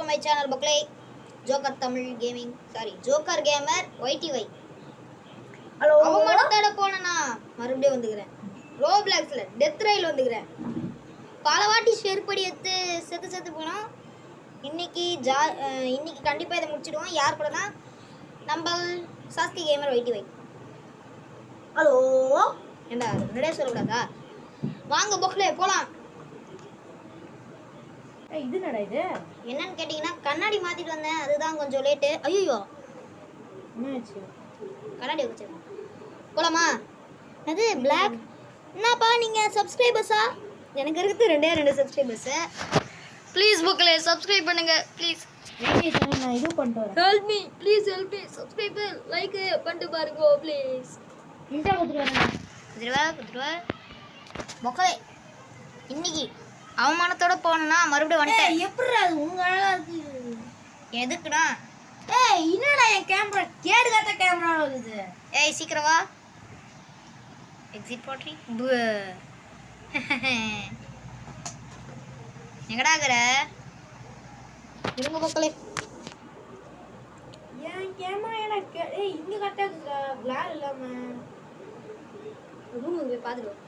To my channel மக்களே. Joker Tamil gaming, sorry joker gamer YTY. Hello, அவமானத்தோட போனேன்னா மறுபடியும் வந்துக்கிறேன். ரோப்ளாக்ஸ்ல டெத் ரயில் வந்துக்கிறேன். பல வாட்டி செருப்படி எடுத்து செத்து போனோம். இன்னைக்கு கண்டிப்பாக இதை முடிச்சிடுவோம். யார் கூடனா நம்ம சாஸ்கி கேமர் YTY. ஹலோ, ஏண்டா அது முன்னாடியே சொல்லக்கூடாதா? வாங்க பொக்களே போகலாம். இது என்னடா இது? என்னன்னு கேட்டிங்கன்னா கண்ணாடி மாற்றிட்டு வந்தேன், அதுதான் கொஞ்சம் லேட்டு. ஐயோ என்னாச்சு? கண்ணாடி வச்சிருக்கேன். போலாமா? அது பிளாக். என்னப்பா நீங்கள் சப்ஸ்கிரைபர்ஸா? எனக்கு இருக்குது 2 சப்ஸ்கிரைபர்ஸு. ப்ளீஸ் புக்கில் சப்ஸ்கிரைப் பண்ணுங்க ப்ளீஸ். நான் இது பண்ணிட்டு வரேன். Help me please, help me. Subscriber like பண்ணிட்டு பாருங்க ப்ளீஸ். இன்டா கொடுத்துருவேன். குதிரவா பொக்கலே. இன்னைக்கு அவமானத்தோட போனோம்னா மறுபடியும் வந்துட்டேன். எப்படி அது உங்க அழகா இருக்கு? எதுக்குடா? என்னடா என் கேமரா கேடு காட்ட கேமரா இருக்குது? சீக்கிரம் வா. எக்ஸிட் போட்ரி. எங்கடா இருக்கிற? இருங்க பொக்கலே. என் கேமரா எனக்கு இங்க கட்ட இருக்குடா, பிளாக் இல்லாம. ரூமுக்கு போய் பார்த்துட்டு.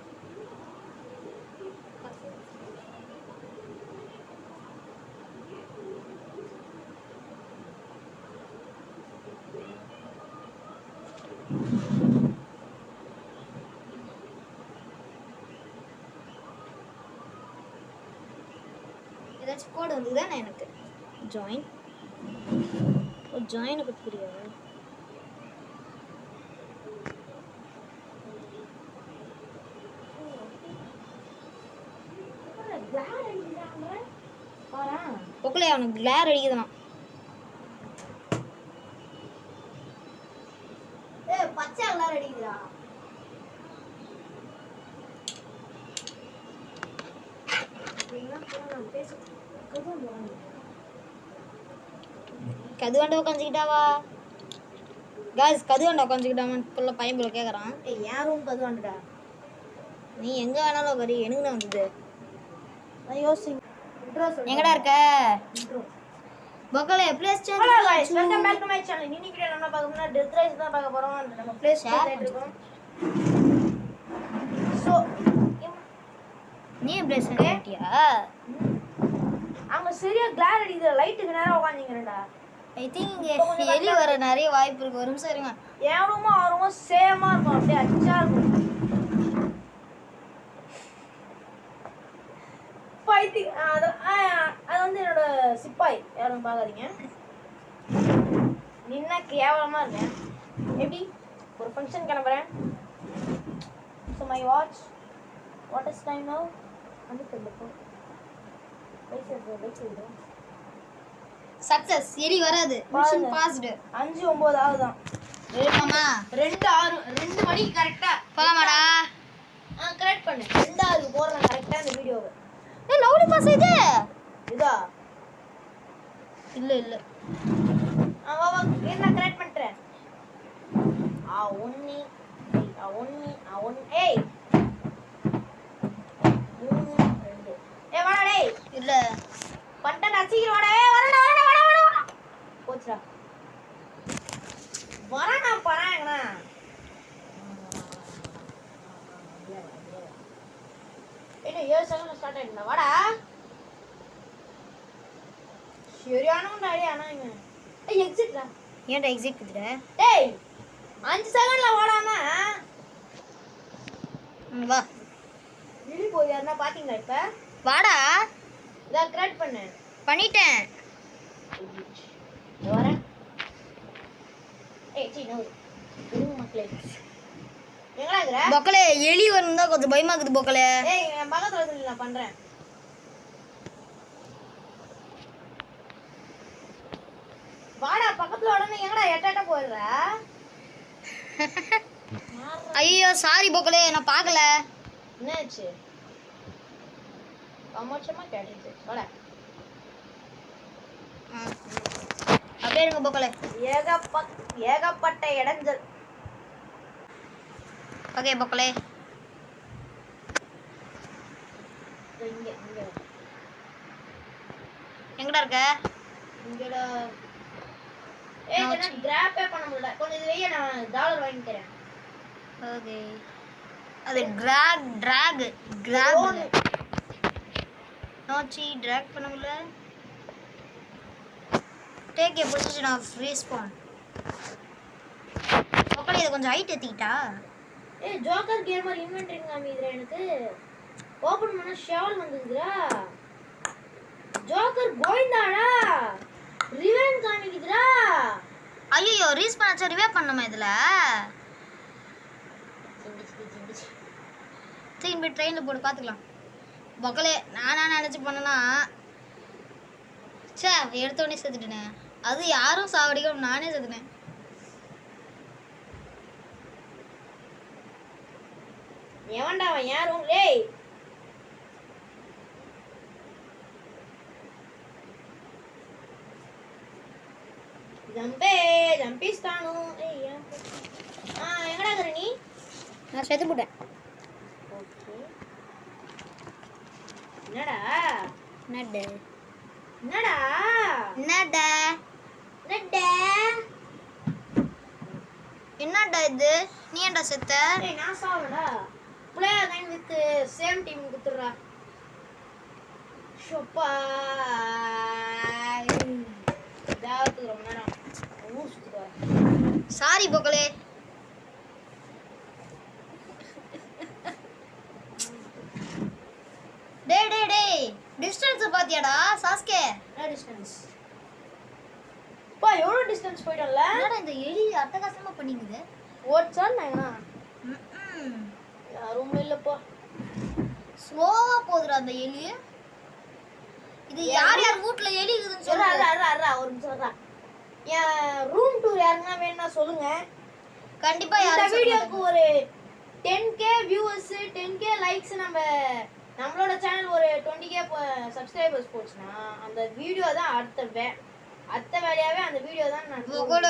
ஏதாச்சும் கோடு வந்துதானே எனக்கு? ஜாயின் ஜாயினுக்கு புரியாது. பொக்கலே அவனுக்கு கிளார் அடிக்குதுண்ணா. பச்சை கலர் அடிக்குதுடா. கதுவாண்ட உட்காந்துக்கிட்டாவா? காய்ஸ் கதுவாண்ட உட்காந்துக்கிட்டாமான்னு புள்ள பையன் போல கேட்குறான். என் ரூம் கதுவாண்டா. நீ எங்கே வேணாலும் கறி எனக்கு தான் வந்தது. எங்கடா இருக்க பொக்கலே? Please hello guys, welcome back to my channel. இன்னைக்கு வீடியோ என்ன பார்க்க போறோம்னா டெத் ரைஸ் தான் பார்க்க போறோம். நம்ம பிளேஸ் பண்ணிட்டு இருக்கோம். சோ நீ பிளேஸ் பண்ணிட்டியா? அங்க சரியா கிளார் அடிக்குது. லைட்டுக்கு நேரா உட்கார்ந்தீங்கடா. ஐ திங்க் எலி வர நிறைய வாய்ப்பு இருக்கு. ஒரு நிமிஷம் இருங்க. என் ரூமும் அவன் ரூமும் சேமா இருக்கும். அப்படியே அச்சா இருக்கும். அது வந்து என்னோட சிப்பாய். யாரும் பார்க்காதீங்க. நின்ன கேவலமா இருக்கேன். எப்படி ஒரு ஃபங்க்ஷன் கிளம்புறேன். So my watch what is time now? Success. எலி வராது. Mission passed. 5:09 ஆகுதான். மாமா 2 மணிக்கு கரெக்டா போலாமாடா? கரெக்ட் பண்ணு. 2 போடுறேன் கரெக்டா இந்த வீடியோவை. லவ்லி பாஸ் இது இதா இல்ல வா வா என்ன கரெக்ட் பண்றேன். ஒன்னி ஏய் 3 2 வாடா டேய். இல்ல பண்டா சீக்கிரம் வாடா. வரடா போச்சுடா. வரடா பராங்கனா. என்ன 7 செகண்ட்ல ஸ்டார்ட் ஆயிடுதா? வாடா. சரியானவன்டா டேய். ஆனா இவன் எக்ஸிட்டா. ஏன்டா எக்ஸிட் குதுற? டேய் 5 செகண்ட்ல வாடானா. வா இடி போய் யாரனா பாத்தீங்களா இப்ப? வாடா. இத கிரியேட் பண்ணு. பண்ணிட்டேன். வர சீ நோ. மக்களே எங்கடா இருக்கற? பொக்கலே எலி வரும்னா கொஞ்சம் பயமா இருக்குது பொக்கலே. என் பக்கத்துல வந்து நான் பண்றேன். வாடா பக்கத்துல வாடா. எங்கடா எட்ட போயிடுற? ஐயோ சாரி பொக்கலே, நான் பார்க்கல. என்னாச்சு? கமோச்சமா கேட்டுச்சு. வாடா. அப்படியே இருங்க பொக்கலே. ஏகப்பட்ட இடஞ்சல். ஓகே பொக்கலே. இங்க எங்கடா இருக்க? இங்கடா. ஏய் இதெல்லாம் கிராப்பே பண்ண முடியல. கொஞ்சம் இது வெய்ய, நான் டாலர் வாங்கிக்கிறேன். ஓகே. அது டிராக் நோச்சி டிராக் பண்ண முடியல. Take a position of respawn. மக்களே இதை கொஞ்சம் ஹைட் ஏற்றிக்கிட்டா. ஏய் ஜோக்கர் கேமர் இன்வென்டரி காமிக்குதுடா எனக்கு. ஓபன் பண்ணா ஷால் வந்துதுடா. ஜோக்கர் கோயிந்தாடா. ரிவென் காமிக்குதுடா. ஐயோ ரீஸ்பான் ஆச்சா ரிவே பண்ணணுமா இதில்? சரி போய் ட்ரெயினில் போட்டு பார்த்துக்கலாம். மக்களே நானா நினச்சி பண்ணனா சே எடுத்தோடனே செத்துட்டேனே. அது யாரும் சாவடிக்க நானே செத்துனேன். எவன்டா அவன்? யாரும் டேய். ஜம்பிஸ்தானு. ஏய் எங்கடா இருக்கற நீ? நான் செத்து போட்டேன். ஓகே. என்னடா நட்டு என்னடா என்னடா நட்ட என்னடா இது? நீ ஏன்டா செத்த? ஏய் நான் சாவடா. பிளேயர் 9 வித் சேம் டீம் குத்துறா. ஷோப்பா தாவத்துக்கு ரொம்ப நேரம் ஊர் சுத்துறா. சாரி பொக்கலே. டேய் டிஸ்டன்ஸ் பாத்தியாடா சாஸ்கே? என்ன டிஸ்டன்ஸ்? பா எவ்வளோ டிஸ்டன்ஸ் போயிட்டோம்ல. என்னடா இந்த எலி அட்டகாசமா பண்ணிக்குது. ஓட்சால் நாங்கனா யாரும் இல்லப்பா. ஸ்லோவா போகுதுடா அந்த எலி. இது யார் வீட்ல எலி இருக்குதுன்னு சொல்றா. ஒரு நிமிஷம் வரா. என் ரூம் டூர் யாருன்னா வேணும்னா சொல்லுங்க. கண்டிப்பா இந்த வீடியோக்கு ஒரு 10k வியூவர்ஸ் 10k லைக்ஸ் நம்மளோட சேனல் ஒரு 20k சப்ஸ்கிரைபர்ஸ் போச்சுன்னா அந்த வீடியோ தான் அடுத்த வேலையாவே அந்த வீடியோ தான் நான் கூட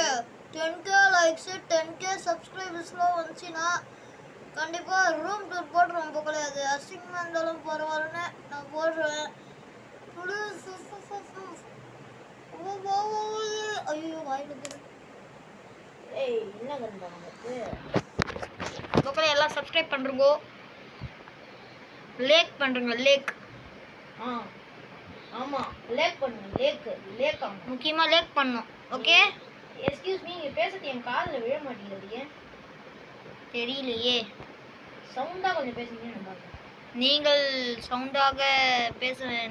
10k லைக்ஸ் 10k சப்ஸ்கிரைபர்ஸ்லாம் வந்துச்சுன்னா கண்டிப்பா ரூம் டூர் போடுறோம் பொக்கலே. அது அசிங்கமா இருந்தாலும் பரவாயில்லன்னு நான் போடுறேன். ஐயோ வாயில போகுது. ஏய் என்ன கண்டா நமக்கு பொக்கலே எல்லாம் சப்ஸ்கிரைப் பண்றீங்கோ. லேக் பண்றீங்க லேக். ஆமா லேக் பண்ணுங்க. லேக் ஆமா முக்கியமா லேக் பண்ணணும். Okay excuse me. நீங்க பேசுறது என் காதுல விழ மாட்டேங்குது. ஏன் தெரியலையே. சவுண்டா கொஞ்சம் பேசுங்க. நான் பார்க்கிறேன். நீங்கள் சவுண்டாக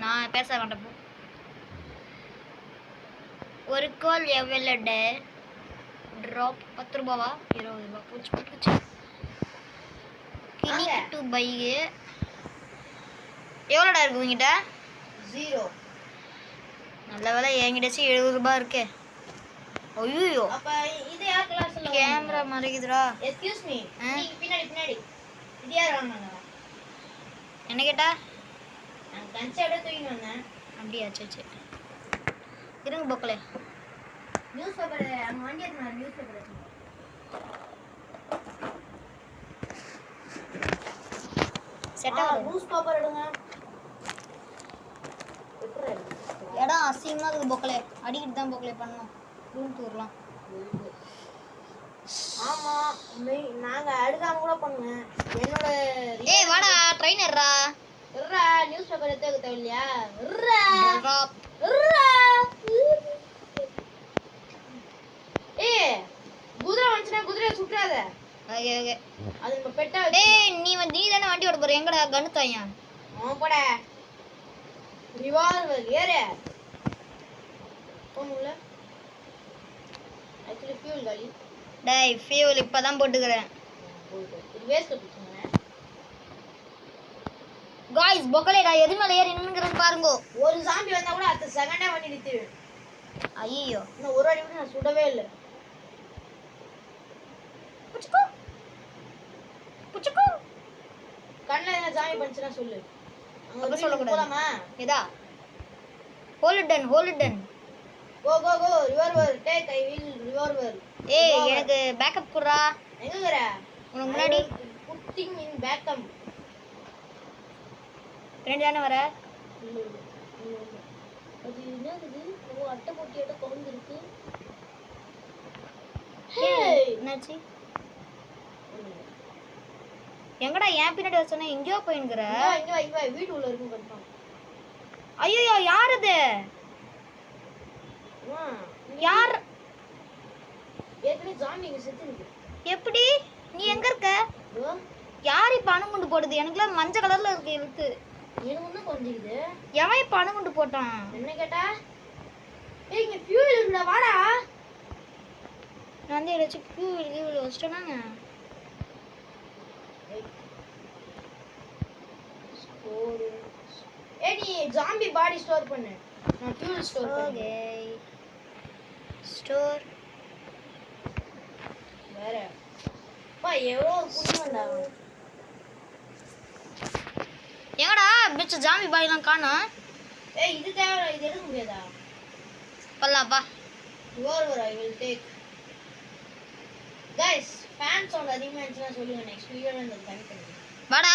நான் பேச வேண்டாம். ஒரு கால் எவ்வளோட ட்ராப் 10 ரூபாவா 20 ரூபா போச்சு. கிளிக் டு பை எவ்வளோடா இருக்கு உங்ககிட்ட? 0. நல்ல வேலை என்கிட்டச்சு 70 ரூபாய் இருக்கே. ஐயோ அப்ப இது யார் கிளாஸ்ல கேமரா மறைக்குதுடா. Excuse me. நீங்க பின்னாடி இது யார் வாங்குனாங்க? என்ன கேட்டா? நான் கன்செப்ட தூக்கிட்டு வந்தேன். அப்படியா? சரி இருங்க பொக்கலே. நியூஸ் பேப்பர் அங்க வண்டி எடுத்து நியூஸ் பேப்பர் எடுத்து செட் ஆகுது. நியூஸ் பேப்பர் எடுங்க. இடம் அசிங்கமா இருக்குது பொக்கலே. அடிக்கிட்டு தான் பொக்கலே பண்ணணும். ரூம் டூர்லாம். ஆமா நாங்க அடுக்காம கூட பண்ணுங்க. என்னோட ஏய் வாடா ட்ரெயின் ஏறா. இருடா நியூஸ் பேப்பர் எடுத்து தேவையில்லையா? ஏய் குதிரை வந்துச்சுன்னா குதிரையை சுற்றாத. ஓகே அது நம்ம பெட்டா. டேய் நீ தானே வண்டி ஓட போற. எங்கடா கன்னு தாயா? போட ரிவால்வர் ஏறு. போனுல ஆக்சுவலி ஃபியூல் காலி. டேய் ஃபியூல் இப்பதான் போட்டுக்கறேன். இது வேஸ்ட் பண்ணுங்க. गाइस பொக்கலேடா எது மேல ஏறி நின்னுங்கறன்னு பாருங்க. ஒரு ஜாம்பி வந்தா கூட அடுத்த செகண்டே வண்டி நிறுத்திடு. ஐயோ இன்னும் ஒரு அடி கூட நான் சுடவே இல்ல. புச்சுக்கு கண்ணல என்ன ஜாம்பி பண்ணிச்சுனா சொல்லு. அங்க சொல்ல கூடாது. போலாமா? ஏதா hold on go revolver take. I will revolver. ஏய் எனக்கு பேக்கப் குடுறா. எங்க இருக்கற? உனக்கு முன்னாடி புட்டிங் இன் பேக்கப். ரெண்டு தான வர. அது என்னது? ஓ அட்டை போட்டு ஏதோ கவுந்து இருக்கு. என்னாச்சு? எங்கடா ஏன் பின்னாடி வர சொன்னா எங்கேயோ போயின்னுக்குற? இங்க வீட்டு உள்ள இருக்கும் கன்ஃபார்ம். ஐயோ யார் அது? யார்? ஏற்கனவே ஜாம்பி இங்க செத்து இருக்கு. எப்படி? நீ எங்க இருக்க? யார் இப்ப அணுகுண்டு போடுது? எனக்குலாம் மஞ்சள் கலர்ல இருக்கு இழுத்து. எனக்கு ஒன்றும் கொஞ்சிக்குது. எவன் இப்ப அணுகுண்டு போட்டான்? என்ன கேட்டா? ஏய் இங்க ஃபியூல் இருக்குடா வாடா. நான் வந்து ஏதாச்சும் ஃபியூல் வச்சிட்டேனாங்க. ஸ்டோர். ஏய் நீ ஜாம்பி பாடி ஸ்டோர் பண்ணு. நான் ஃபியூல் ஸ்டோர் ஓகே. ஸ்டோர். வேற. பா எவ்வளோ புண்ணியம்டா. எங்கடா பிச்ச ஜாம்பி பாடிலாம் காணோம்? ஏய் இது தேவை இது எடுக்க முடியாதா? பல்லாப்பா. Whoever I will take. Guys, fan sound அதிகமா இருந்துச்சுன்னா சொல்லுங்க நெக்ஸ்ட் வீடியோல இந்த கம்மி பண்ணுங்க. வாடா.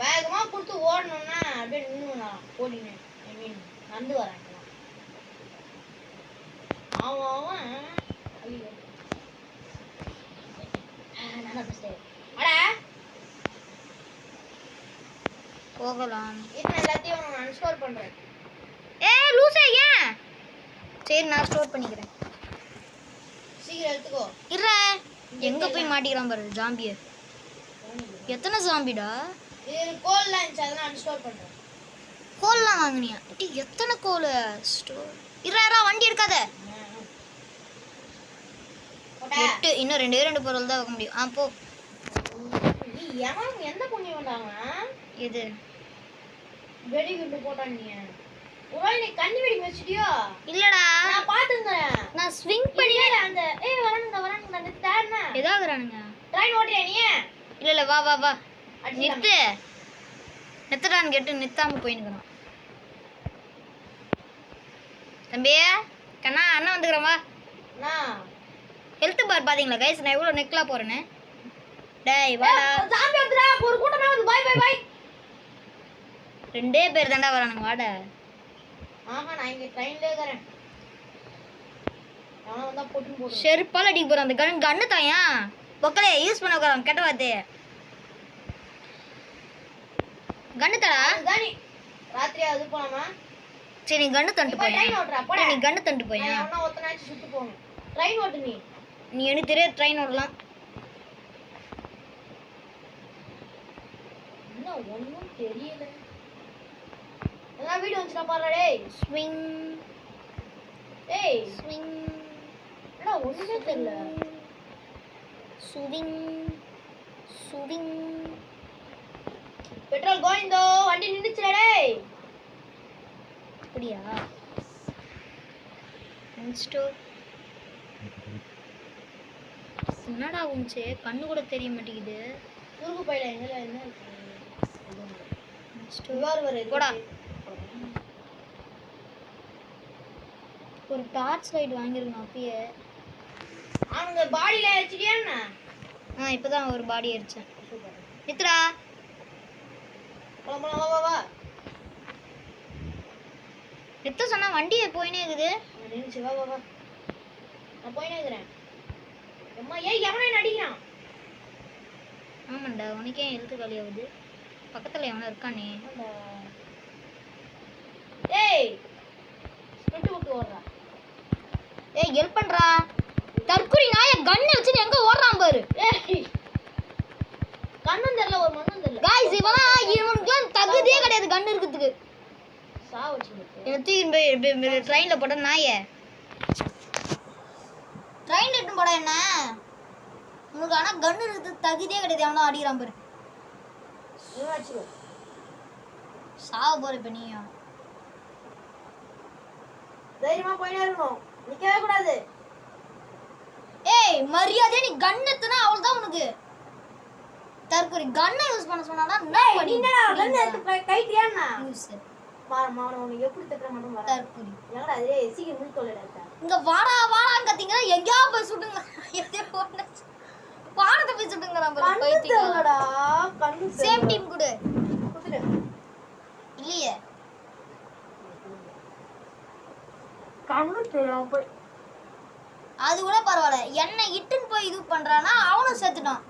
வேகமா புடிச்சு ஓடணும்னா அப்படியே நின்னுனா ஓடினே. ஐ மீன் நடந்து வராங்க. அவன் ஐயோ. நான் ஃபர்ஸ்ட். அட. போகலாம். இது எல்லாத்தையும் நான் அன்ஸ்டால் பண்றேன். ஏய் லூசே ஏன்? சரி நான் ஸ்டோர் பண்ணிக்கிறேன். சீக்கிரம் எடுத்துக்கோ. இருடா. எங்க போய் மாட்டிக்கிறான் பாரு ஜாம்பிய. எத்தனை ஜாம்பிடா? இது கோல் லான்ச் அத நான் அன்ஸ்டால் பண்றேன். கோல்லாம் வாங்குனியா? டேய் எத்தனை கோல் ஸ்டோர்? இருடா வண்டி எடுக்காத. 8 இன்னும் ரெண்டு பொருள் தான் வைக்க முடியும். போ. நீ எவன் எந்த புண்ணி வந்தாங்க? எது? வெடி குண்டு போட்டான் நீ. ஒருவேளை நீ கண்ணி வெடி வச்சிட்டியோ? இல்லடா. நான் பாத்துங்கறேன். நான் ஸ்விங் பண்ணி அந்த வரானுங்க நிறுத்தானே. எதாகறானுங்க? ட்ரெயின் ஓட்றியா நீ? இல்ல வா. நிறுத்து. நிறுத்துடான்னு கேட்டு நிறுத்தாம போயினுக்குறான். தம்பி கண்ணா அண்ணன் வந்துக்கிறேன் வா. நான் ஹெல்த் பார் பாத்தீங்களா கைஸ் நான் எவ்வளவு நெக்லா போறேன்னு. டேய் வாடா. ஜாம்பி வந்துடா ஒரு கூட்டமே வந்து பை. ரெண்டே பேர் தான்டா வரானுங்க வாடா. ஆமா நான் இங்க ட்ரெயின்ல இருக்கறேன். நான் வந்தா போட்டு செருப்பால அடிக்க போறேன். அந்த கன்னு தாயா பொக்கலே யூஸ் பண்ண உட்கார கெட்ட வாத்து. கன்னு தடா. கானி ராத்திரி அது போலாமா? சரி நீ கன்னு தண்டு போய். ட்ரெயின் ஓட்றா போடா. நீ கன்னு தண்டு போய். நான் அவனா ஒத்தனாச்சு சுத்தி போணும். ட்ரெயின் ஓட்டு நீ. நீ எனக்கு தெரிய ட்ரெயின் ஓடலாம். என்ன ஒண்ணும் தெரியல. எல்லாம் வீடியோ வந்துடா பாருடா டேய். ஸ்விங். டேய் ஸ்விங். என்ன ஒண்ணுமே தெரியல. ஸ்விங். பெட்ரோல் கோயிந்தோ வண்டி நின்னுச்சுடா டேய். அப்படியா? ஸ்டோர். என்னடா உன்ச்சே கண்ணு கூட தெரிய மாட்டேங்குது. ஊருக்கு போயிடா எங்கல என்ன இருக்கு? ஸ்டோர் வர போடா. ஒரு டார்ச் லைட் வாங்கிருக்கணும் அப்பயே. அவங்க பாடியில ஏறிச்சிட்டியாண்ணா? இப்பதான் ஒரு பாடி ஏறிச்சேன். நித்ரா போலாம் வா. நித்த சொன்னா வண்டியை போயினே இருக்குது. நின்னுச்சு வா. நான் போயினே இருக்கிறேன். அம்மா ஏய் எவனே நடிக்கிறான்? ஆமாண்டா உனக்கே எழுத்து காலியாகுது. பக்கத்துல எவனோ இருக்கானே. ஏய் ஸ்பிரிட் விட்டு ஓடுறா. ஏய் ஹெல்ப் பண்றா. தற்குறி நாய கன் வச்சு எங்க ஓடுறான் பாரு. ஏய் கண்ணும் தெரியல ஒரு மண்ணும் தெரியல. गाइस இவனுக்கு தகுதியே கிடையாது கன் இருக்குதுக்கு. ட்ரெயின்ல போட நாயே. ட்ரெயின் எட்டு போட என்ன உங்களுக்கு? ஆனா கன் இருக்குது தகுதியே கிடையாது. அவனும் அடிக்கிறான் பாரு. சாவ போற இப்ப நீயும். தைரியமா போயினே இருக்கணும், நிக்கவே கூடாது. ஏய் மரியாதை நீ கன் எடுத்தனா அவ்வளவுதான் உனக்கு. தற்கொலை கன்னை யூஸ் பண்ண சொன்னானா நான் நீ என்னடா கன் எடுத்து கைட்டியானா யூஸ் பாரு மாவன உனக்கு எப்படி தக்கற மட்டும் வர. தற்கொலை எங்கடா அதே சீக்கிரம் முடி தொலைடா. இங்க வாடான்னு கத்திங்க எங்கயா போய் சுடுங்க. எதே போன வாடத போய் சுடுங்க. நம்ம பைத்தியங்களடா கண்ணு சேம் டீம் குடு குடுங்க. இல்லையே கண்ணு தெரியாம போய். அது கூட பரவாயில்ல. என்ன இட்டுன்னு போய் இது பண்றானா அவனும் செத்துட்டான்.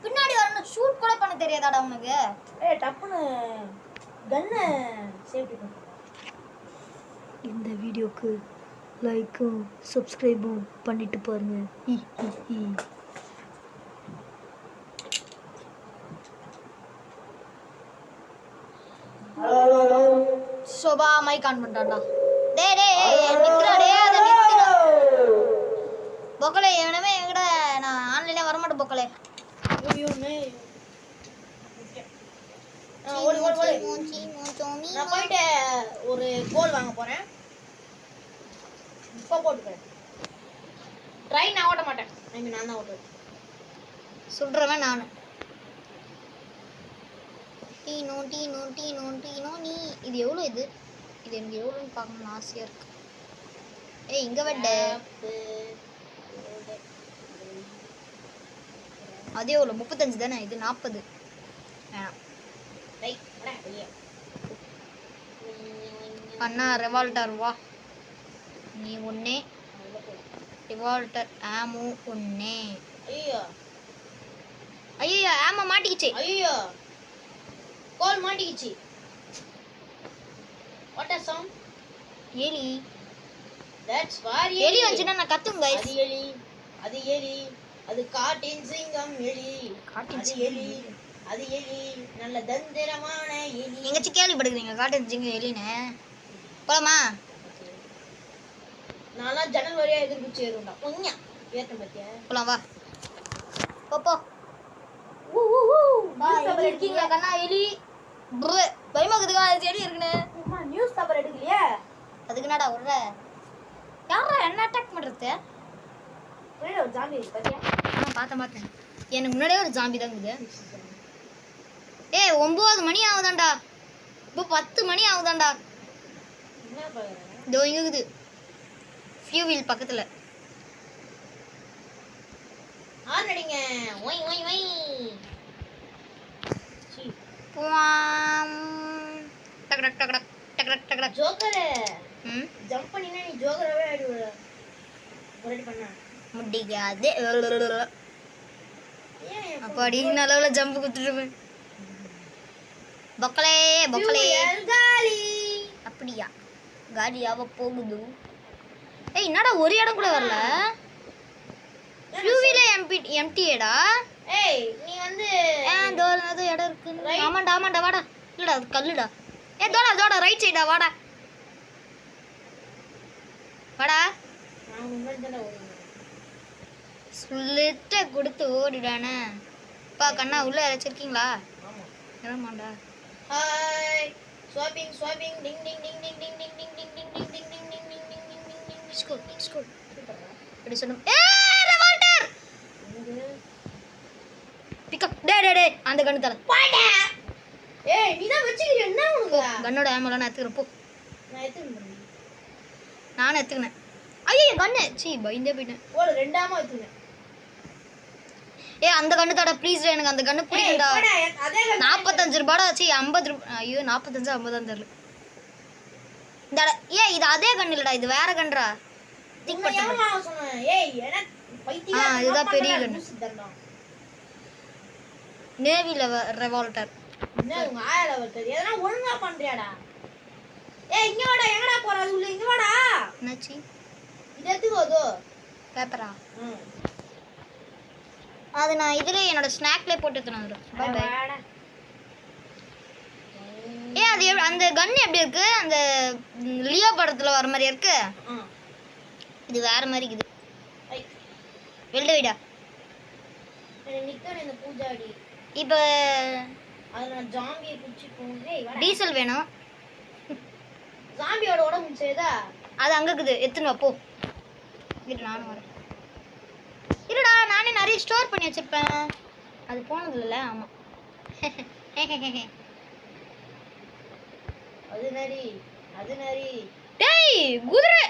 பின்னாடி வரணும் ஷூட் கூட பண்ண தெரியாதாடா அவனுக்கு? ஏய் டப்புன்னு கன்னை சேஃப்டி பண்ணு. இந்த வீடியோக்கு லைக்கும் சப்ஸ்கிரைபும் பண்ணிட்டு பாருங்க. சோபா மைக் ஆன் பண்றான்டா. டேய் நித்ரா டேய் அத நித்ரா. பொக்கலே எவனமே எங்கட நான் ஆன்லைன்ல வர மாட்டேன் பொக்கலே. ஐயோ மே. ஓடு. நான் போயிட்டு ஒரு கோல் வாங்க போறேன். இப்போ போட்டுக்கிறேன். ட்ரெயின் நான் ஓட்ட மாட்டேன். நான் தான் ஓட்டுவேன். சொல்றவன் நானு. டீனோ நீ இது எவ்வளோ இது எனக்கு எவ்வளோன்னு பார்க்கணும்னு ஆசையாக இருக்கு. ஏய் இங்கே வட்ட அது எவ்வளோ 35 தானே, இது 40. அண்ணா ரெவால்டர் வா, நீ ஒன்னே ரிவால்டர் ஆமோ ஒன்னே. ஐயோ ஐயோ ஆமா மாட்டிக்கிச்சு. ஐயோ கோல் மாட்டிக்கிச்சு. What a sound? எலி. That's for எலி வந்துச்சுன்னா நான் கத்துங்க guys. அது எலி அது காட்டின் சிங்கம் எலி. காட்டின் எலி அது எலி நல்ல தந்திரமான எலி. நீங்க கேள்விப்படுறீங்க காட்டின் சிங்கம் எலின்னு? போலாமா? நான்லாம் ஜன்னல் வழியா எதிர்பிச்சு ஏறும்டா. ஒன்யா ஏத்த பத்தியா? போலாம் வா. போ இருக்கீங்களா கண்ணா? எலி பயமாக்குதுக்கா செடி இருக்குன்னு. நியூஸ் பேப்பர் எடுக்கலையே. அதுக்கு என்னடா விடுற? யாரா என்ன அட்டாக் பண்றது? ஒரு ஜாம்பி பாத்தியா? பார்த்தேன். எனக்கு முன்னாடியே ஒரு ஜாம்பி தான் இருக்குது. ஏய் 9 மணி ஆகுதாண்டா. இப்போ 10 மணி ஆகுதாண்டா. என்ன பாக்குற? இதோ இங்க இருக்குது ஃபியூவில் பக்கத்துல. ஆன் அடிங்க. ஒய் டக் டக் டக் டக் டக் டக் டக் டக். ஜோக்கர் ஜம்ப் பண்ணினா நீ ஜோக்கராவே ஆயிடுவ. ரெடி பண்ணா முடியாது. ஏன் அப்பாடி நல்ல ஜம்ப் குத்துடுவேன். பொக்கலே காலி அப்படியா? காலியாவ போகுது. ஏய் என்னடா ஒரு இடம் கூட வரல. ஃபியூவில எம்டிடா. ஏய் நீ வந்து ஏதோ இடம் இருக்கு. ஆமாண்டா வாடா. இல்லடா அது கல்லுடா. ஏ தோடா ரைட் சைடா வாடா. நான் முன்னாடி தான ஓடுறேன். ஸ்லிட்ட கொடுத்து ஓடிடானே. பா கண்ணா உள்ள யாராச்சிருக்கீங்களா? ஆமா. ஏமாண்டா. ஹாய் ஸ்வாப்பிங் டிங் டிங் டிங் டிங் டிங் டிங் டிங் டிங் டிங் டிங் டிங் டிங் டிங் டிங் டிங் டிங் டிங் டிங் ஸ்கூல் அப்படி சொன்ன. ரெவால்டர் பிக்கப். டே அந்த கண்ணு தர. பாடா. ஏய் நீ தான் வெச்சிக்கிற என்ன உனக்கு? கண்ணோட ஆமலாம் நான் எடுத்துக்கிறேன் போ. நான் எடுத்துக்கிறேன். நானும் எடுத்துக்கினேன். ஐயோ கண்ணு சீ பயந்தே போயிட்டேன். ஒரு ரெண்டாம எடுத்துக்கிறேன். ஏ அந்த கண்ணு தாடா ப்ளீஸ். எனக்கு அந்த கண்ணு பிடிக்கும்டா. அதே 45 ரூபாடா. சீ 50 ரூபாய். ஐயோ 45 50 தெரியல. இந்த இது அதே கண்ணு இல்லடா, இது வேற கண்ணுடா. திக்பட்ட சொன்னேன். ஏய் என்ன பைத்தியம். இதுதான் பெரிய கண்ணு. நேவி ரெவால்டர். என்ன உங்க ஆயால வருது? எதனா ஒழுங்கா பண்றியாடா? ஏய் இங்க வாடா. எங்கடா போற? உள்ள இங்க வாடா. என்னாச்சு? இது எடுத்துக்கோதோ பேப்பரா? அது நான் இதுல என்னோட ஸ்நாக்ல போட்டு எடுத்துட்டு பை பை. ஏ அது அந்த கன் எப்படி இருக்கு? அந்த லியோ படத்துல வர மாதிரி இருக்கு. இது வேற மாதிரி இருக்குது. வெல்ட விடா. நிக்கற இந்த பூஜாடி. இப்போ அது நான் ஜாம்பியை குச்சி போறேன். டீசல் வேணும். ஜாம்பியோட உடம்பு சேதா? அது அங்க இருக்குது. எத்துன்னு வா போ. இரு நானும் வரேன். இருடா நானே நிறைய ஸ்டோர் பண்ணி வச்சிருப்பேன். அது போனது இல்ல. ஆமா. அது நரி. டேய் குதிரை.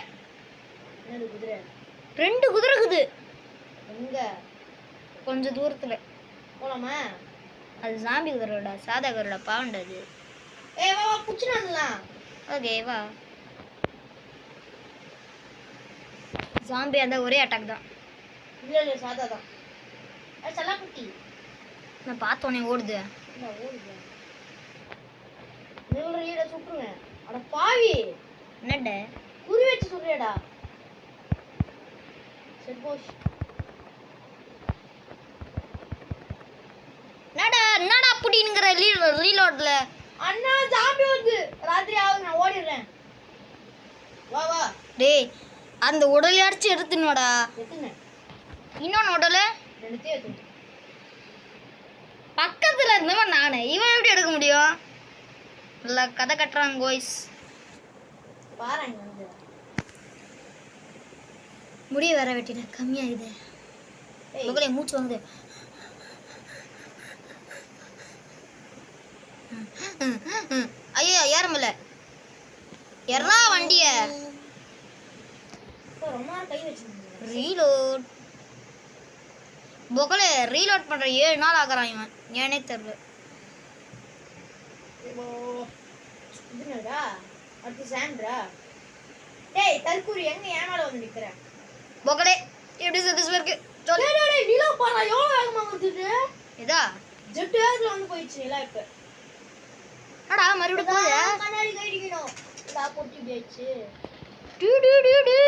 என்னது குதிரை? 2 குதிரை இருக்குது. எங்க? கொஞ்சம் தூரத்துல. போலாமா? அது ஜாம்பி குதிரைடா, சாதா குதிரைடா, பாவண்டா அது. ஏய் வா புடிச்சு வரலாம். ஓகே வா. ஜாம்பி அந்த ஒரே அட்டாக் தான். இல்ல சாதா தான். செல்லக்குட்டி நான் பார்த்தோன்னே ஓடுது. இந்த ஓடுது. நில்றீட சுட்டுருவேன். அட பாவி என்னட குறி வச்சு சுடுறியடா. செட்போஷ் என்னடா அப்படிங்கிற ரீலோட்ல. அண்ணா ஜாம்பி வந்து ராத்திரி ஆகுது, நான் ஓடிடுறேன். வா வா டேய் அந்த உடலை அடிச்சு எடுத்துனுவாடா. எத்துங்க இன்னொன்று உடலை ரெண்டுத்தையும் எத்துங்க. பக்கத்தில் இருந்தவன் நானே, இவன் எப்படி எடுக்க முடியும்? நல்லா கதை கட்டுறாங்க கோய்ஸ். பாரு இங்க வந்து முடிய வேற வெட்டினேன், கம்மியாகுது. ஏய் முகலே மூச்சு வாங்குது. ஐயோ ஏறமில்ல, எறா வண்டிய. இப்போ ரொம்ப நேரம் கை வச்சிருந்தீங்க. ரீலோட் புகழே ரீலோட் பண்ற 7 நாள் ஆகுறான் இவன், ஏனே தெரியல. இதுனடா அடுத்து சாண்ட்ரா. டேய் தற்கூரி எங்க ஏனால வந்து நிக்கிற? புகழே எப்படி சதீஷ் இருக்கு சொல்லு. டேய் டேய் நிலா பாறா எவ்வளவு வேகமா வருது. இதா ஜெட் வேகத்துல வந்து போயிடுச்சு நிலா. இப்ப அடா மறுபடியும் போகுது. கண்ணாடி கைடிக்கணும். இதா பொட்டி போயிடுச்சு. டு டு டு டு.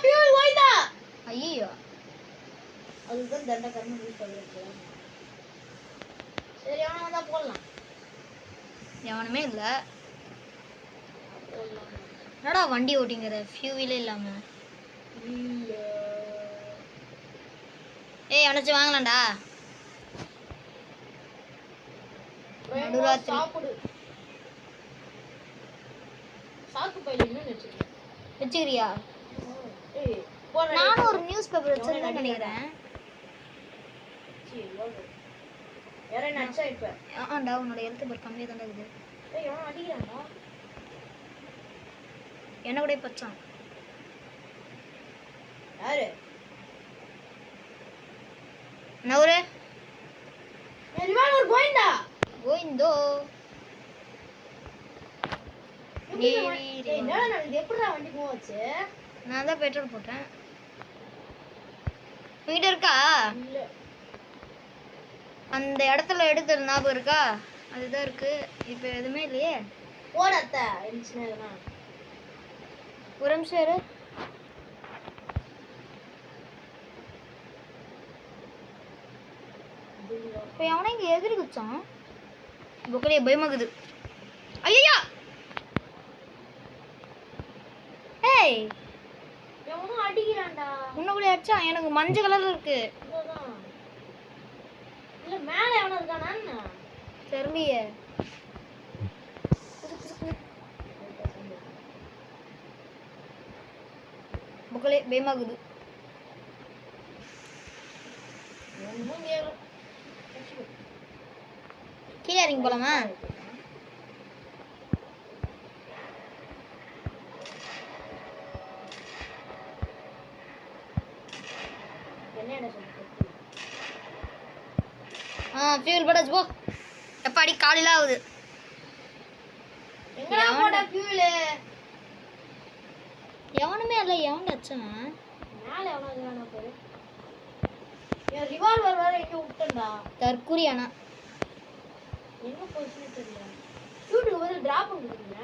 பியூல் வைதா. ஐயோ அதுதான் தண்டகரமா யூஸ் பண்ணிருக்கு. சரி அவன வந்தா போடலாம். எவனுமே இல்ல. போடலாம். என்னடா வண்டி ஓட்டிங்கிற ஃபியூவிலே இல்லாம. இல்ல ஏய் அணைச்சு வாங்கலாம்டா. நடுராத்திரி. சாப்பிடு. சாக்கு பையில என்ன வச்சிருக்க? வச்சுக்கிறியா? ஏய் போறா. நானும் ஒரு நியூஸ் பேப்பர் வச்சிருந்தேன்னு நினைக்கிறேன். சீ லோடு. யாரே நச்சா இப்ப. ஆண்டா உன்னோட ஹெல்த் பர் கம்மியா தான் இருக்குது. ஏய் அவன் அடிக்குறான்டா. என்ன கூட பச்சான். யாரு? நவுரே ஏய் ரிவால்வர் கோயிண்டா. கோயிந்தோ. ஏய் என்னடா இது எப்படிடா வண்டி போச்சு? நான் தான் பெட்ரோல் போட்டேன். உங்ககிட்ட இருக்கா? இல்ல. அந்த இடத்துல எடுத்து ஞாபகம் இருக்கா? அதுதான் இருக்கு. இப்போ எதுவுமே இல்லையே. ஓடத்த இருந்துச்சுன்னா ஒரு நிமிஷம் இரு. இப்போ எவனா இங்கே எதிரி குச்சான். புக்கலையே பயமாகுது. ஐயா ஏய் எவனும் அடிக்கிறான்டா. முன்ன கூட அடிச்சான். எனக்கு மஞ்சள் கலர்ல இருக்கு. இதுதான். இல்ல மேல எவனும் இருக்கானா என்ன? தெரியலையே. புக்கலே பயமாகுது. ஒண்ணும் கேளு. கீழே இறங்கி போலாமா? என்ன சொல்றது? ஃபியூல் போட்டாச்சு போ. எப்பாடி காலையில ஆகுது. எங்கடா போட்ட ஃபியூல்? எவனுமே இல்லை. எவன் அடிச்சான்? மேல எவனோ இருக்கானா பாரு. என் ரிவால்வர் வேற எங்க விட்டேன்டா. தற்குறி ஆனா எங்க போச்சுன்னு தெரியல. ஷூட்டுக்கு பதில் டிராப் பண்ணிருக்கீங்க.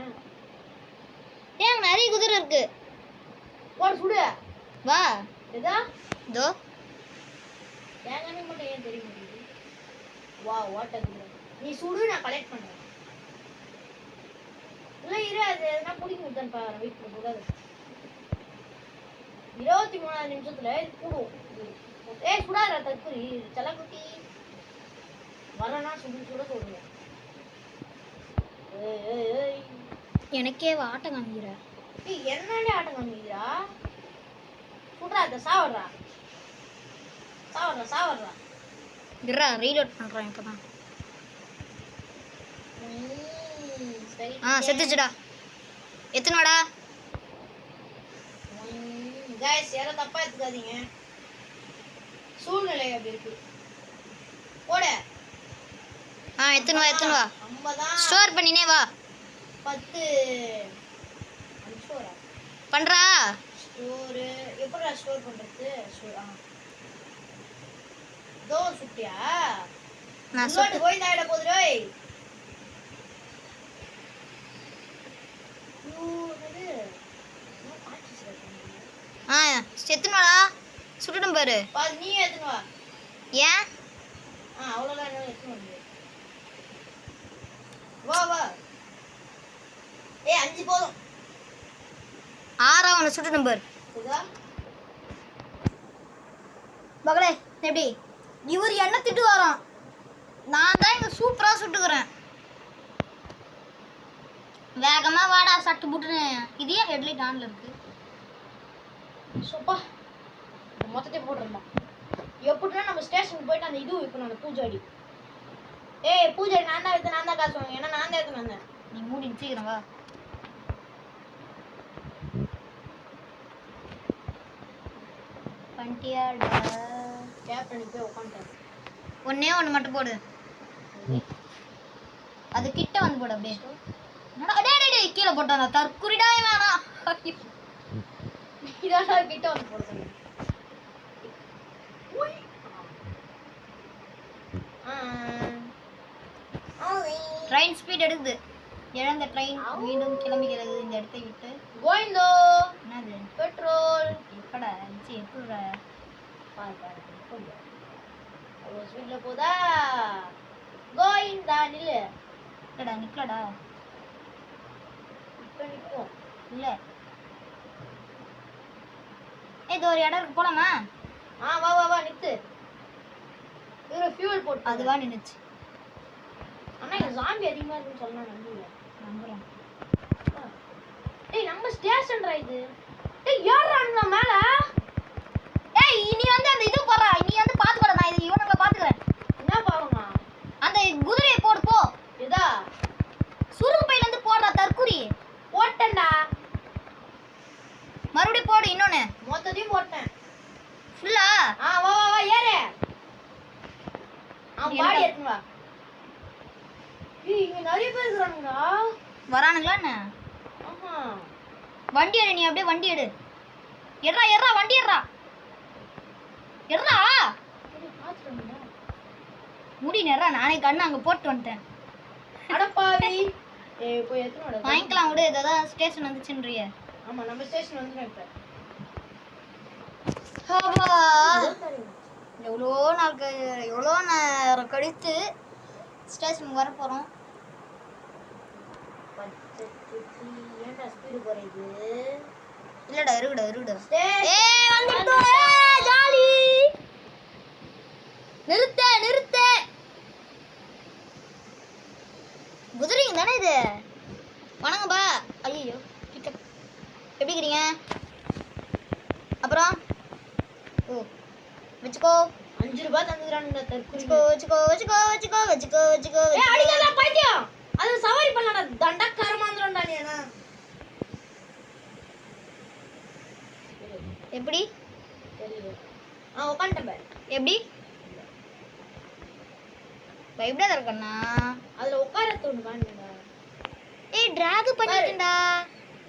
ஏன் நிறைய குதிரை இருக்கு. போட சுடு. வா எதா? இதோ என் கண்ணு மட்டும் ஏன் தெரிய மாட்டேங்குது? வா ஓட்டக்குது. நீ சுடு, நான் கலெக்ட் பண்றேன். இல்ல இரு, அது எதனா பிடிக்க முடியாதுன்னு பாரு. வெயிட் பண்ண கூடாது. 23 நிமிஷத்துல இது கூடும். ஏய் சுடாத தற்கொலை செல்லக்குட்டி. வரனா சுடு சுட சொல்லுங்க. ஏய் ஏய் ஏய் எனக்கே ஆட்டம் காமிக்கிற. ஏய் என்னடா ஆட்டம் காமிக்கிறா? சுடுறா அத சாவறா. சாவறா. கிரா ரீலோட் பண்றேன் இப்பதான். சரி. செத்துச்சுடா. எத்தனோடா? गाइस யாரும் தப்பா எடுத்துக்காதீங்க. சூழ்நிலை அப்படி இருக்கு. போட. எத்தனை வா. 50 ஸ்டோர் பண்ணினே வா. 10 அன்ஸ்டோரா பண்றா. ஸ்டோரு எப்படிடா ஸ்டோர் பண்றது தோ சுட்டியா நான் சுட்டு போய் தாயிட போகுது ரோய் செத்துனாடா சுட்டுடும் பாரு. நீ எடுத்துன்னு வா. ஏன் அவ்வளோதான் என்ன எடுத்துன்னு வந்து வா வா. 5 போதும். 6 அவனை சுட்டுடும் பாரு. இதா மகளே எப்படி இவர் என்ன திட்டு வரான், நான் தான் இங்க சூப்பரா சுட்டுக்கிறேன். வேகமா வாடா சட்டு புட்டுன்னு. இது ஏன் ஹெட்லைட் ஆன்ல இருக்கு? சோப்பா மொத்தத்தை போட்டுருந்தோம். எப்படின்னா நம்ம ஸ்டேஷனுக்கு போயிட்டு அந்த இது வைக்கணும், அந்த பூஜாடி. பூஜாடி நான் தான் எடுத்து நான் தான் காசு வாங்க, ஏன்னா நான் தான் எடுத்து வந்தேன். நீ மூடி சீக்கிரம் வா. பண்டியாடா கேப்டனுக்கு போய் உட்காந்துட்டேன். ஒன்னே ஒன்று மட்டும் போடு. அது கிட்ட வந்து போடு அப்படியே. டேய் கீழே போட்டானா தற்குறிடா வேணாம். இதான் கிட்ட வந்து போடுறது. ட்ரெயின் ஸ்பீட் எடுக்குது. இழந்த ட்ரெயின் மீண்டும் கிளம்புகிறது இந்த இடத்தை விட்டு. கோயிந்தோ என்னது பெட்ரோல் எப்படா இருந்துச்சு? எப்படா பாரு பாரு அவ்வளோ ஸ்பீட்ல போதா? கோயிந்தா நில்லு. இல்லடா நிக்கலடா. இப்போ நிற்கும் இல்ல இது ஒரு இடம் இருக்கு போலாமா? வா வா வா நிறுத்து. இவரு ஃபியூல் போட்டு அதுவா நின்னுச்சு. ஆனா இந்த ஜாம்பி அதிகமா இருக்குன்னு சொன்னா நம்புறேன். நம்ம ஸ்டேஷன்டா இது. யாரா அங்க மேல? நீ வந்து அந்த இது போறா, நீ வந்து பாத்து போற. நான் இது இவனுங்கள பாத்துக்கறேன். என்ன பாவமா? அந்த குதிரையை போடு போ. இதா சுருக்கு பையில இருந்து போடுறா தற்குறி. போட்டேன்டா. மறுபடியும் போடு இன்னொன்னு. மொத்தத்தையும் போட்டேன். ஃபுல்லா? வா வா வா ஏறு. பாடி எடுத்து வா. இங்க நிறைய பேர் இருக்கானுங்க. வரானுங்களா என்ன? ஆமா. வண்டி எடு, நீ அப்படியே வண்டி எடு. எட்ரா வண்டி எட்ரா. முடி நேரா நானே கண்ணு அங்க போட்டு வந்துட்டேன். அட பாவி. போய் எடுத்து வா. வாங்கிக்கலாம் விடு. ஏதாவது ஸ்டேஷன் வந்துச்சுன்றியே. ஆமா நம்ம ஸ்டேஷன் வந்துட்டோம் இப்ப. எவ்வளோ நேரம் கழித்து ஸ்டேஷனுக்கு வர போகிறோம். ஏன்டா ஸ்பீடு குறையுது? இல்லடா இருக்குடா ஜாலி. நிறுத்த குதிரைங்க தானே இது. வணங்கப்பா. ஐயோ எப்படி இருக்கிறீங்க? அப்புறம் வச்சுக்கோ. 5 ரூபாய் தந்துறானுங்க தற்குறி. வச்சுக்கோ. அடிக்கல பைத்தியம். அது சவாரி பண்ணடா தண்டக்காரமா வந்துறடா நீ. என்ன எப்படி தெரியல. உட்கார்ந்தேன் பாரு. எப்படி பயப்படாத இருக்கண்ணா. அதுல உட்கார தோணு பாருங்க. டிராக் பண்ணிட்டேன்டா.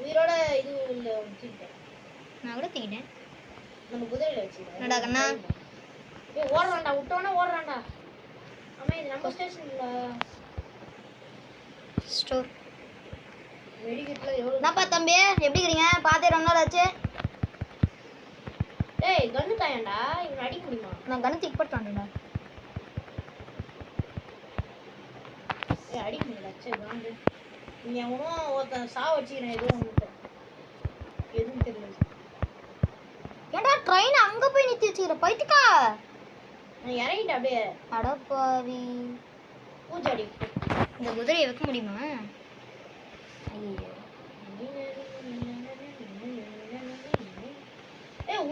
உயிரோட இது இல்ல வச்சிட்டேன். நான் கூட தூக்கிட்டேன். நம்ம குதிரையில வச்சிட்டேன். என்னடா கண்ணா? ஓடுறான்டா விட்டோனே ஓடுறான்டா. அம்மா இது நம்ம ஸ்டேஷன்ல ஸ்டோர் மெடிக்கெட்ல எவ்வளவு? என்னப்பா தம்பி எப்படி இருக்கீங்க? பாத்தே ரொம்ப நாள் ஆச்சு. கன்னு தாயண்டா. இவன் அடிக்க முடியுமா? நான் கன்னு தூக்கி போட்டு வந்தேன்டா. அடிக்க முடியல. சரி வாங்க. நீ அவனும் ஒருத்தன் சாவ வச்சுக்கிறேன். எதுவும் தெரியல. ஏன்டா ட்ரெயின் அங்க போய் நிறுத்தி வச்சுக்கிற பைத்தியக்கா? நான் இறங்கிட்டேன் அப்படியே. அடப்பாவி. பூஜாடி இந்த குதிரையை வைக்க முடியுமா? ஐயோ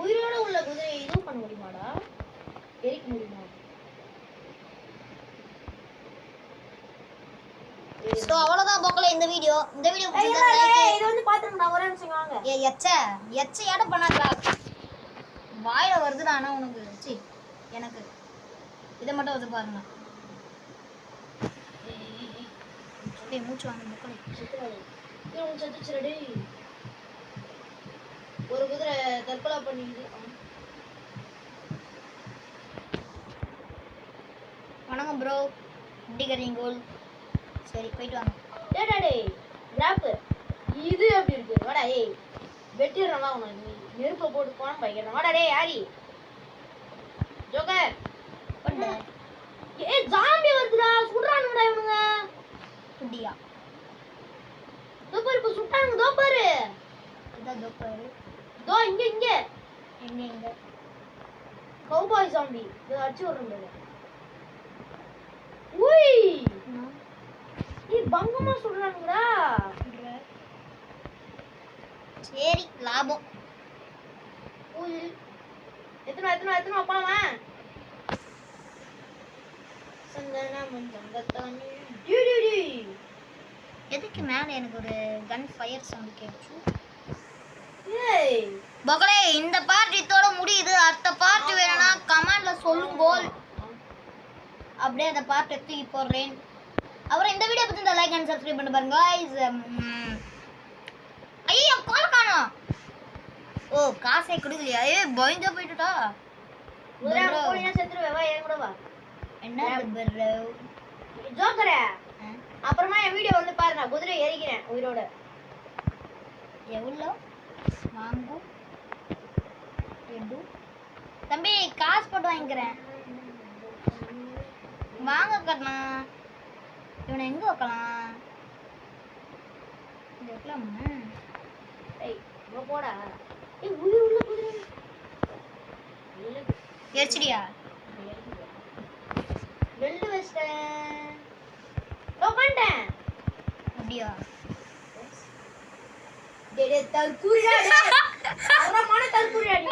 உயிரோட உள்ள குதிரையை இது பண்ண முடியுமாடா? எரிக்க முடியுமா? சோ அவ்வளவுதான் போக்கல இந்த வீடியோ. இது வந்து பாத்துங்க. நான் ஒரே நிமிஷம் வாங்க. எச்ச ஏட பண்ணாதடா. வாயில வருதுடா. ஆனா உனக்கு சி எனக்கு இத மட்டும் வந்து பாருங்க. மூச்சு வாங்க மக்களே. ஒரு குதிரை தற்கொலை பண்ணிக்குது. வணக்கம் ப்ரோ, எப்படி இருக்கீங்க? சரி போயிட்டு வாங்க. டேய் கிராப் இது எப்படி இருக்கு? வாடா ஏய் வெட்டிடுறா உனக்கு. நீ நெருப்பை போட்டு போன பைக்கிறேன். வாடா டேய் யாரி ஜோக்கர். பண்ணு ஏய் ஜாம்பி வருதுடா, சுடுறானுடா இவனுங்க. குட்டியா தோ பாரு இப்ப சுட்டானுங்க. தோ பாரு இதான் தோப்பாரு. தோ இங்க இங்க எங்க எங்க கௌபாய் ஜாம்பி. இத அடிச்சு விடுறேன். உய் ஏய் பங்கமா சுடுறானுங்கடா. சரி லாபம். உய் எத்தனை போலாமா? சந்தனா மந்தங்கத்தானே டிடி. எதுக்கு மேலே எனக்கு ஒரு கன் ஃபயர் சவுண்ட் கேட்டுச்சு. ஏய் பகலே இந்த பார்ட் இதோட முடியுது. அடுத்த பார்ட் வேணும்னா கமெண்ட்ல சொல்லுங்கோல். அப்படியே அந்த பார்ட் தூக்கி போடுறேன். அப்புறம் இந்த வீடியோ பத்தி லைக் அண்ட் சப்ஸ்கிரைப் பண்ணி பாருங்க गाइस. ஐயோ கால காணோம். ஓ காசை கொடுக்கலையா? ஏய் பயந்து போயிட்டுடா. முதல்ல போலினா செத்துருவே. வா என் கூட வா. என்ன ப்ரோ ஜோக்கரே அப்புறமா என் வீடியோ வந்து பாரு. நான் குதிரை ஏறிக்கிறேன் உயிரோட. எவ்வளோ வாங்கும் எடு தம்பி? காசு போட்டு வாங்கிக்கிறேன். வாங்க கண்ணா. இவனை எங்க வைக்கலாம்? இங்க வைக்கலாமா? ஏய் இங்க போடா. ஏய் உள்ள உள்ள குதிரை எரிச்சிடியா? வெள்ளு வெஸ்டர்ன் உட்காண்டேன். அப்படியா? டேய் தற்கூரியா டேய். அவரமான தற்கூரியா நீ.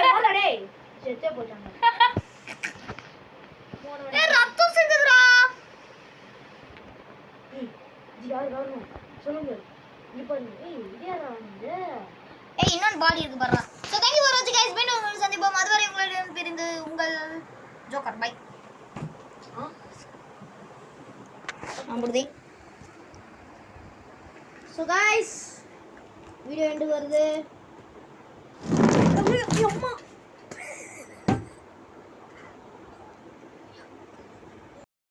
ஓடா டேய் செத்தே போட்டாங்க. ஏய் ரத்தம் சிந்துதுடா. இது யாரு வரணும் சொல்லுங்க. நீ பாருங்க. ஏய் இது யாரா வந்து? ஏய் இன்னொரு பாடி இருக்கு பாருடா. சோ थैंक यू ஃபார் வாட்சிங் गाइस. மீண்டும் உங்களை சந்திப்போம். அதுவரை உங்களிடம் பிரிந்து உங்கள் ஜோக்கர். பை. அம்புடுதி. So guys வீடியோ எண்டு வருது. அம்மா